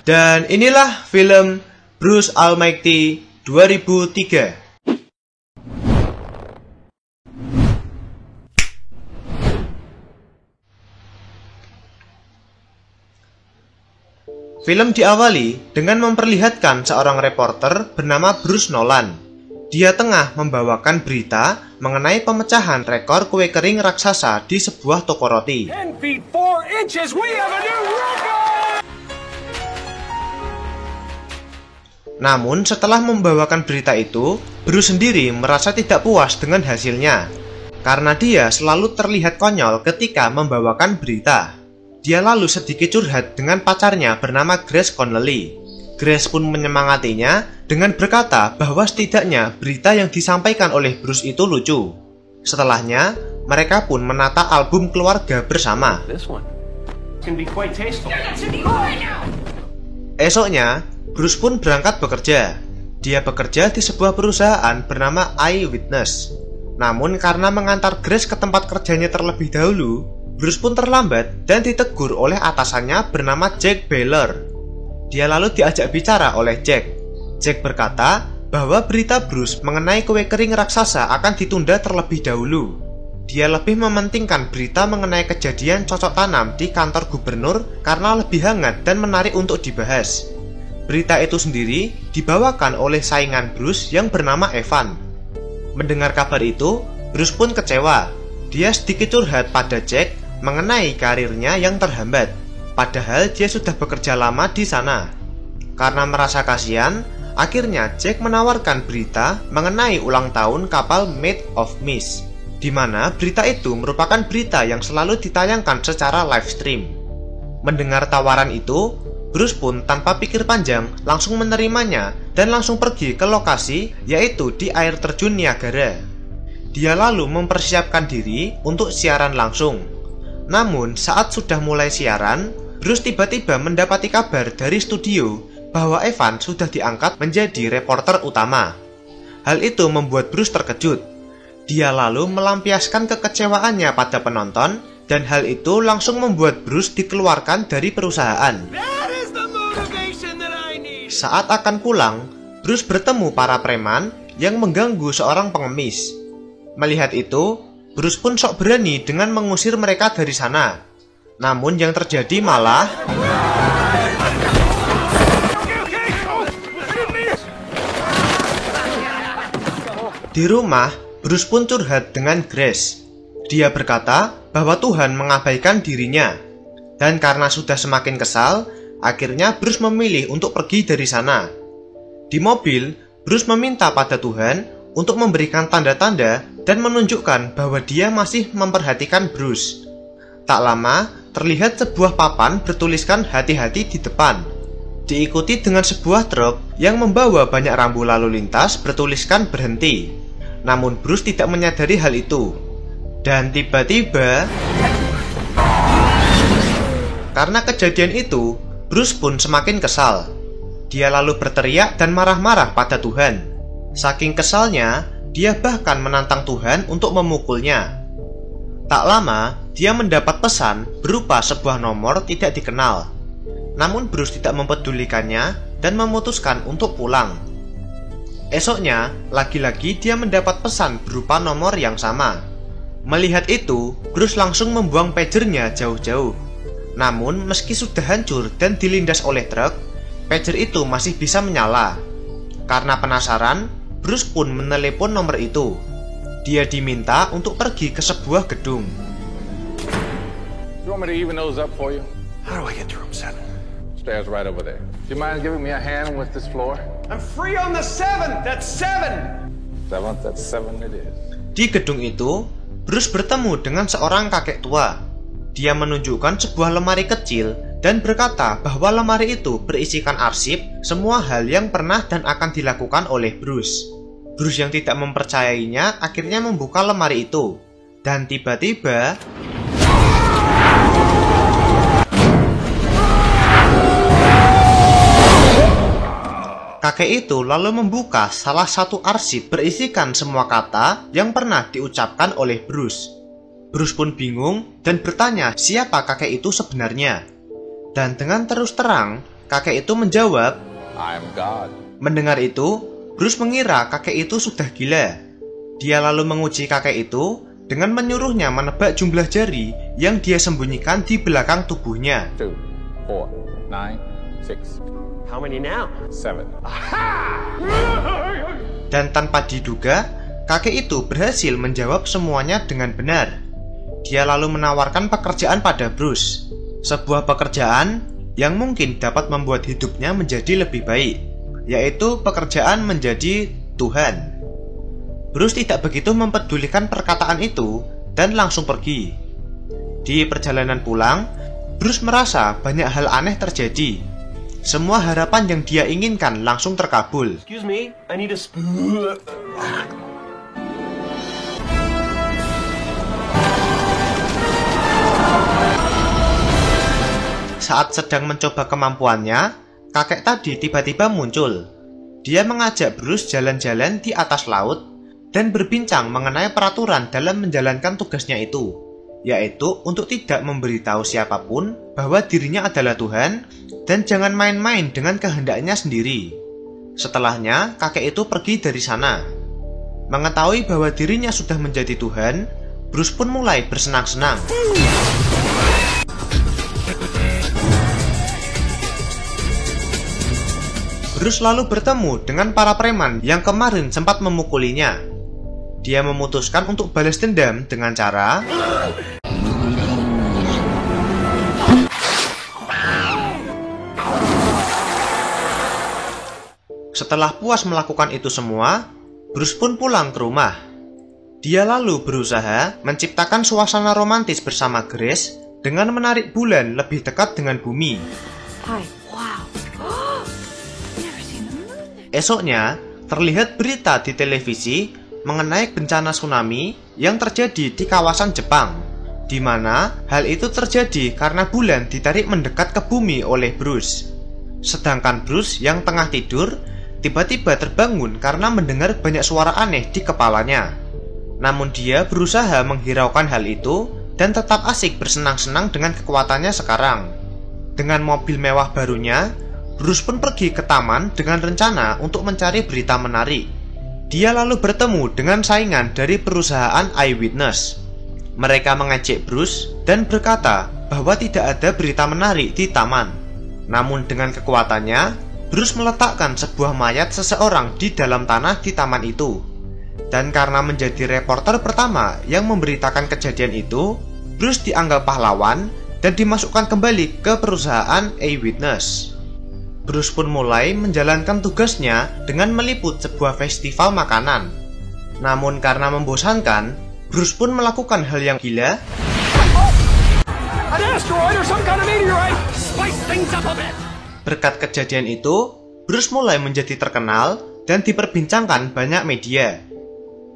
Dan inilah film Bruce Almighty 2003. Film diawali dengan memperlihatkan seorang reporter bernama Bruce Nolan. Dia tengah membawakan berita mengenai pemecahan rekor kue kering raksasa di sebuah toko roti. 10 feet 4 inches, we have a new record! Namun setelah membawakan berita itu, Bruce sendiri merasa tidak puas dengan hasilnya. Karena dia selalu terlihat konyol ketika membawakan berita. Dia lalu sedikit curhat dengan pacarnya bernama Grace Connelly. Grace pun menyemangatinya dengan berkata bahwa setidaknya berita yang disampaikan oleh Bruce itu lucu. Setelahnya, mereka pun menata album keluarga bersama. Esoknya, Bruce pun berangkat bekerja. Dia bekerja di sebuah perusahaan bernama Eyewitness. Namun karena mengantar Grace ke tempat kerjanya terlebih dahulu, Bruce pun terlambat dan ditegur oleh atasannya bernama Jack Baylor. Dia lalu diajak bicara oleh Jack. Jack berkata bahwa berita Bruce mengenai kue kering raksasa akan ditunda terlebih dahulu. Dia lebih mementingkan berita mengenai kejadian cocok tanam di kantor gubernur karena lebih hangat dan menarik untuk dibahas. Berita itu sendiri dibawakan oleh saingan Bruce yang bernama Evan. Mendengar kabar itu, Bruce pun kecewa. Dia sedikit curhat pada Jack mengenai karirnya yang terhambat, padahal dia sudah bekerja lama di sana. Karena merasa kasihan, akhirnya Jack menawarkan berita mengenai ulang tahun kapal Maid of Mist, di mana berita itu merupakan berita yang selalu ditayangkan secara live stream. Mendengar tawaran itu, Bruce pun tanpa pikir panjang langsung menerimanya dan langsung pergi ke lokasi, yaitu di air terjun Niagara. Dia lalu mempersiapkan diri untuk siaran langsung. Namun saat sudah mulai siaran, Bruce tiba-tiba mendapati kabar dari studio bahwa Evan sudah diangkat menjadi reporter utama. Hal itu membuat Bruce terkejut. Dia lalu melampiaskan kekecewaannya pada penonton, dan hal itu langsung membuat Bruce dikeluarkan dari perusahaan. Saat akan pulang, Bruce bertemu para preman yang mengganggu seorang pengemis. Melihat itu, Bruce pun sok berani dengan mengusir mereka dari sana. Namun yang terjadi malah di rumah, Bruce pun curhat dengan Grace. Dia berkata bahwa Tuhan mengabaikan dirinya. Dan karena sudah semakin kesal, akhirnya Bruce memilih untuk pergi dari sana. Di mobil, Bruce meminta pada Tuhan untuk memberikan tanda-tanda dan menunjukkan bahwa dia masih memperhatikan Bruce. Tak lama, terlihat sebuah papan bertuliskan hati-hati di depan. Diikuti dengan sebuah truk yang membawa banyak rambu lalu lintas bertuliskan berhenti. Namun Bruce tidak menyadari hal itu. Dan tiba-tiba, karena kejadian itu, Bruce pun semakin kesal. Dia lalu berteriak dan marah-marah pada Tuhan. Saking kesalnya, dia bahkan menantang Tuhan untuk memukulnya. Tak lama, dia mendapat pesan berupa sebuah nomor tidak dikenal. Namun Bruce tidak mempedulikannya dan memutuskan untuk pulang. Esoknya, lagi-lagi dia mendapat pesan berupa nomor yang sama. Melihat itu, Bruce langsung membuang pagernya jauh-jauh. Namun, meski sudah hancur dan dilindas oleh truk, pager itu masih bisa menyala. Karena penasaran, Bruce pun menelepon nomor itu. Dia diminta untuk pergi ke sebuah gedung. You want me to even those up for you? How do I get to room 7? Stairs right over there. Do you mind giving me a hand with this floor? I'm free on the 7th! That's 7! 7th, that's 7 it is. Di gedung itu, Bruce bertemu dengan seorang kakek tua. Dia menunjukkan sebuah lemari kecil dan berkata bahwa lemari itu berisikan arsip semua hal yang pernah dan akan dilakukan oleh Bruce. Bruce yang tidak mempercayainya akhirnya membuka lemari itu. Dan tiba-tiba, kakek itu lalu membuka salah satu arsip berisikan semua kata yang pernah diucapkan oleh Bruce. Bruce pun bingung dan bertanya siapa kakek itu sebenarnya. Dan dengan terus terang, kakek itu menjawab, I'm God. Mendengar itu, Bruce mengira kakek itu sudah gila. Dia lalu menguji kakek itu dengan menyuruhnya menebak jumlah jari yang dia sembunyikan di belakang tubuhnya. 2, 4, 9, 6, How many now? 7. Dan tanpa diduga, kakek itu berhasil menjawab semuanya dengan benar. Dia lalu menawarkan pekerjaan pada Bruce. Sebuah pekerjaan yang mungkin dapat membuat hidupnya menjadi lebih baik, yaitu pekerjaan menjadi Tuhan. Bruce tidak begitu mempedulikan perkataan itu dan langsung pergi. Di perjalanan pulang, Bruce merasa banyak hal aneh terjadi. Semua harapan yang dia inginkan langsung terkabul. Excuse me, I need a spoon. Saat sedang mencoba kemampuannya, kakek tadi tiba-tiba muncul. Dia mengajak Bruce jalan-jalan di atas laut dan berbincang mengenai peraturan dalam menjalankan tugasnya itu, yaitu untuk tidak memberitahu siapapun bahwa dirinya adalah Tuhan dan jangan main-main dengan kehendaknya sendiri. Setelahnya, kakek itu pergi dari sana. Mengetahui bahwa dirinya sudah menjadi Tuhan, Bruce pun mulai bersenang-senang. Bruce lalu bertemu dengan para preman yang kemarin sempat memukulinya. Dia memutuskan untuk balas dendam dengan cara Setelah puas melakukan itu semua, Bruce pun pulang ke rumah. Dia lalu berusaha menciptakan suasana romantis bersama Grace dengan menarik bulan lebih dekat dengan bumi. Esoknya, terlihat berita di televisi mengenai bencana tsunami yang terjadi di kawasan Jepang, di mana hal itu terjadi karena bulan ditarik mendekat ke bumi oleh Bruce. Sedangkan Bruce yang tengah tidur tiba-tiba terbangun karena mendengar banyak suara aneh di kepalanya. Namun dia berusaha menghiraukan hal itu dan tetap asik bersenang-senang dengan kekuatannya sekarang. Dengan mobil mewah barunya, Bruce pun pergi ke taman dengan rencana untuk mencari berita menarik. Dia lalu bertemu dengan saingan dari perusahaan Eyewitness. Mereka mengejek Bruce dan berkata bahwa tidak ada berita menarik di taman. Namun dengan kekuatannya, Bruce meletakkan sebuah mayat seseorang di dalam tanah di taman itu. Dan karena menjadi reporter pertama yang memberitakan kejadian itu, Bruce dianggap pahlawan dan dimasukkan kembali ke perusahaan Eyewitness. Bruce pun mulai menjalankan tugasnya dengan meliput sebuah festival makanan. Namun karena membosankan, Bruce pun melakukan hal yang gila. An asteroid or some kind of meteorite! Spice things up a bit! Berkat kejadian itu, Bruce mulai menjadi terkenal dan diperbincangkan banyak media.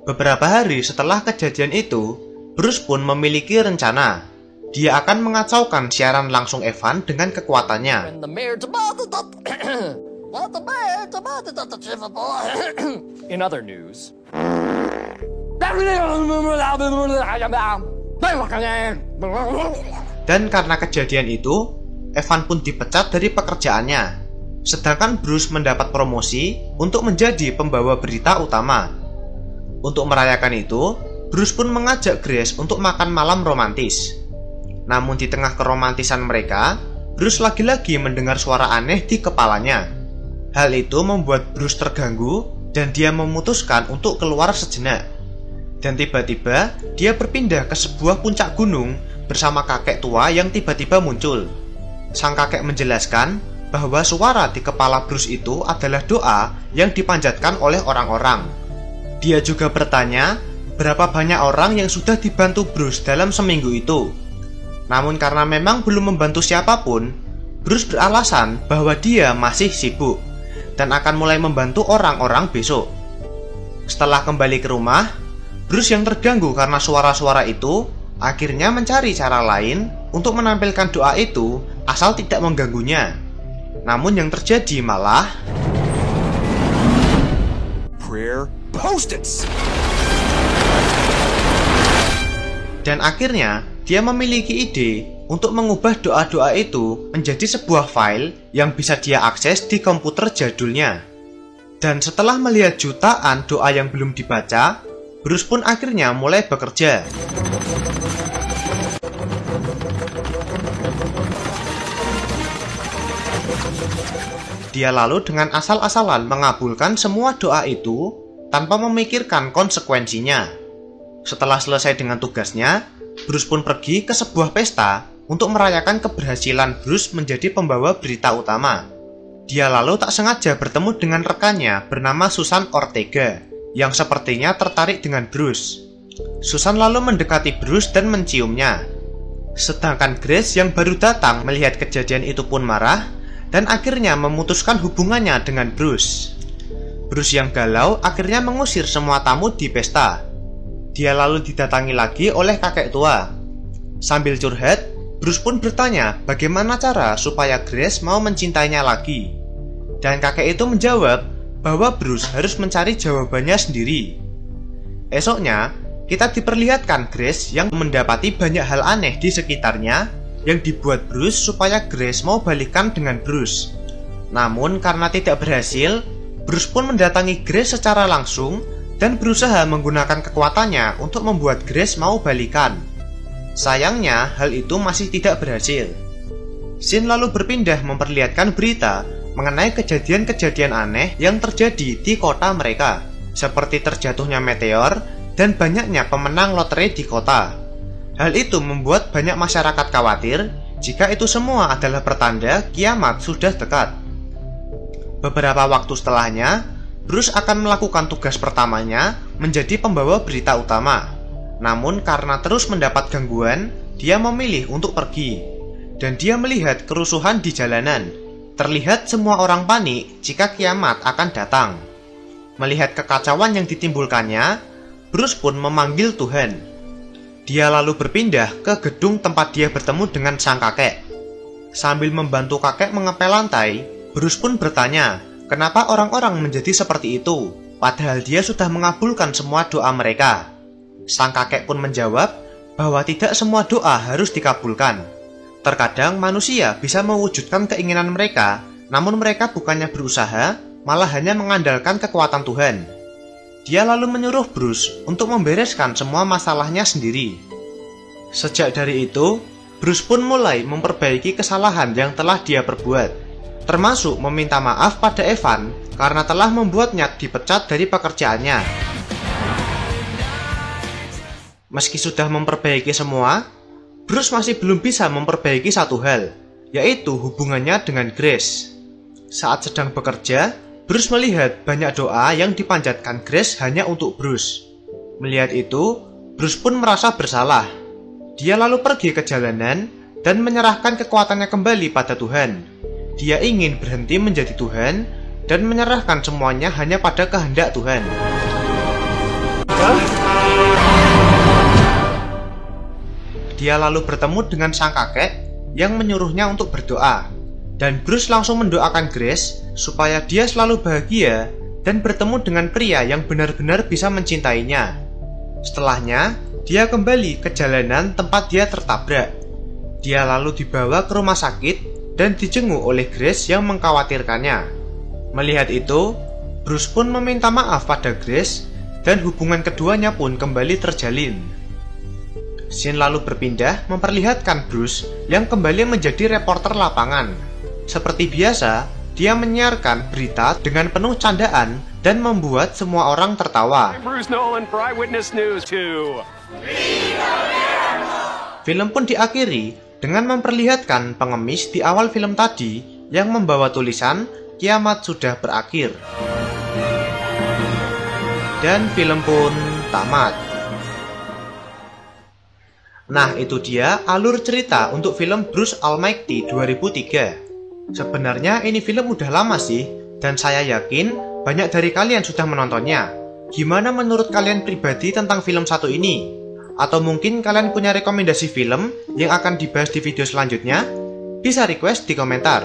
Beberapa hari setelah kejadian itu, Bruce pun memiliki rencana. Dia akan mengacaukan siaran langsung Evan dengan kekuatannya. In other news, Dan karena kejadian itu, Evan pun dipecat dari pekerjaannya. Sedangkan Bruce mendapat promosi untuk menjadi pembawa berita utama. Untuk merayakan itu, Bruce pun mengajak Grace untuk makan malam romantis. Namun di tengah keromantisan mereka, Bruce lagi-lagi mendengar suara aneh di kepalanya. Hal itu membuat Bruce terganggu dan dia memutuskan untuk keluar sejenak. Dan tiba-tiba dia berpindah ke sebuah puncak gunung bersama kakek tua yang tiba-tiba muncul. Sang kakek menjelaskan bahwa suara di kepala Bruce itu adalah doa yang dipanjatkan oleh orang-orang. Dia juga bertanya berapa banyak orang yang sudah dibantu Bruce dalam seminggu itu. Namun karena memang belum membantu siapapun, Bruce beralasan bahwa dia masih sibuk dan akan mulai membantu orang-orang besok. Setelah kembali ke rumah, Bruce yang terganggu karena suara-suara itu akhirnya mencari cara lain untuk menampilkan doa itu asal tidak mengganggunya. Namun yang terjadi malah prayer post-its. Dan akhirnya dia memiliki ide untuk mengubah doa-doa itu menjadi sebuah file yang bisa dia akses di komputer jadulnya. Dan setelah melihat jutaan doa yang belum dibaca, Bruce pun akhirnya mulai bekerja. Dia lalu dengan asal-asalan mengabulkan semua doa itu tanpa memikirkan konsekuensinya. Setelah selesai dengan tugasnya, Bruce pun pergi ke sebuah pesta untuk merayakan keberhasilan Bruce menjadi pembawa berita utama. Dia lalu tak sengaja bertemu dengan rekannya bernama Susan Ortega yang sepertinya tertarik dengan Bruce. Susan lalu mendekati Bruce dan menciumnya. Sedangkan Grace yang baru datang melihat kejadian itu pun marah dan akhirnya memutuskan hubungannya dengan Bruce. Bruce yang galau akhirnya mengusir semua tamu di pesta. Dia lalu didatangi lagi oleh kakek tua. Sambil curhat, Bruce pun bertanya bagaimana cara supaya Grace mau mencintainya lagi. Dan kakek itu menjawab bahwa Bruce harus mencari jawabannya sendiri. Esoknya, kita diperlihatkan Grace yang mendapati banyak hal aneh di sekitarnya yang dibuat Bruce supaya Grace mau balikan dengan Bruce. Namun karena tidak berhasil, Bruce pun mendatangi Grace secara langsung dan berusaha menggunakan kekuatannya untuk membuat Grace mau balikan. Sayangnya hal itu masih tidak berhasil. Scene lalu berpindah memperlihatkan berita mengenai kejadian-kejadian aneh yang terjadi di kota mereka, seperti terjatuhnya meteor dan banyaknya pemenang lotre di kota. Hal itu membuat banyak masyarakat khawatir jika itu semua adalah pertanda kiamat sudah dekat. Beberapa waktu setelahnya, Bruce akan melakukan tugas pertamanya menjadi pembawa berita utama. Namun karena terus mendapat gangguan, dia memilih untuk pergi. Dan dia melihat kerusuhan di jalanan. Terlihat semua orang panik jika kiamat akan datang. Melihat kekacauan yang ditimbulkannya, Bruce pun memanggil Tuhan. Dia lalu berpindah ke gedung tempat dia bertemu dengan sang kakek. Sambil membantu kakek mengepel lantai, Bruce pun bertanya, kenapa orang-orang menjadi seperti itu, padahal dia sudah mengabulkan semua doa mereka. Sang kakek pun menjawab bahwa tidak semua doa harus dikabulkan. Terkadang manusia bisa mewujudkan keinginan mereka, namun mereka bukannya berusaha, malah hanya mengandalkan kekuatan Tuhan. Dia lalu menyuruh Bruce untuk membereskan semua masalahnya sendiri. Sejak dari itu, Bruce pun mulai memperbaiki kesalahan yang telah dia perbuat, termasuk meminta maaf pada Evan karena telah membuatnya dipecat dari pekerjaannya. Meski sudah memperbaiki semua, Bruce masih belum bisa memperbaiki satu hal, yaitu hubungannya dengan Grace. Saat sedang bekerja, Bruce melihat banyak doa yang dipanjatkan Grace hanya untuk Bruce. Melihat itu, Bruce pun merasa bersalah. Dia lalu pergi ke jalanan dan menyerahkan kekuatannya kembali pada Tuhan. Dia ingin berhenti menjadi Tuhan dan menyerahkan semuanya hanya pada kehendak Tuhan. Dia lalu bertemu dengan sang kakek yang menyuruhnya untuk berdoa. Dan Bruce langsung mendoakan Grace supaya dia selalu bahagia dan bertemu dengan pria yang benar-benar bisa mencintainya. Setelahnya, dia kembali ke jalanan tempat dia tertabrak. Dia lalu dibawa ke rumah sakit dan dijenguk oleh Grace yang mengkhawatirkannya. Melihat itu, Bruce pun meminta maaf pada Grace dan hubungan keduanya pun kembali terjalin. Scene lalu berpindah memperlihatkan Bruce yang kembali menjadi reporter lapangan. Seperti biasa, dia menyiarkan berita dengan penuh candaan dan membuat semua orang tertawa. Bruce Nolan for Eyewitness News 2. Film pun diakhiri dengan memperlihatkan pengemis di awal film tadi yang membawa tulisan "Kiamat sudah berakhir". Dan film pun tamat. Nah, itu dia alur cerita untuk film Bruce Almighty 2003. Sebenarnya ini film udah lama sih, dan saya yakin banyak dari kalian sudah menontonnya. Gimana menurut kalian pribadi tentang film satu ini? Atau mungkin kalian punya rekomendasi film yang akan dibahas di video selanjutnya? Bisa request di komentar.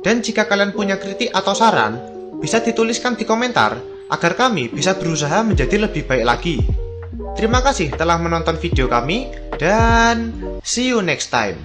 Dan jika kalian punya kritik atau saran, bisa dituliskan di komentar agar kami bisa berusaha menjadi lebih baik lagi. Terima kasih telah menonton video kami, Dan see you next time.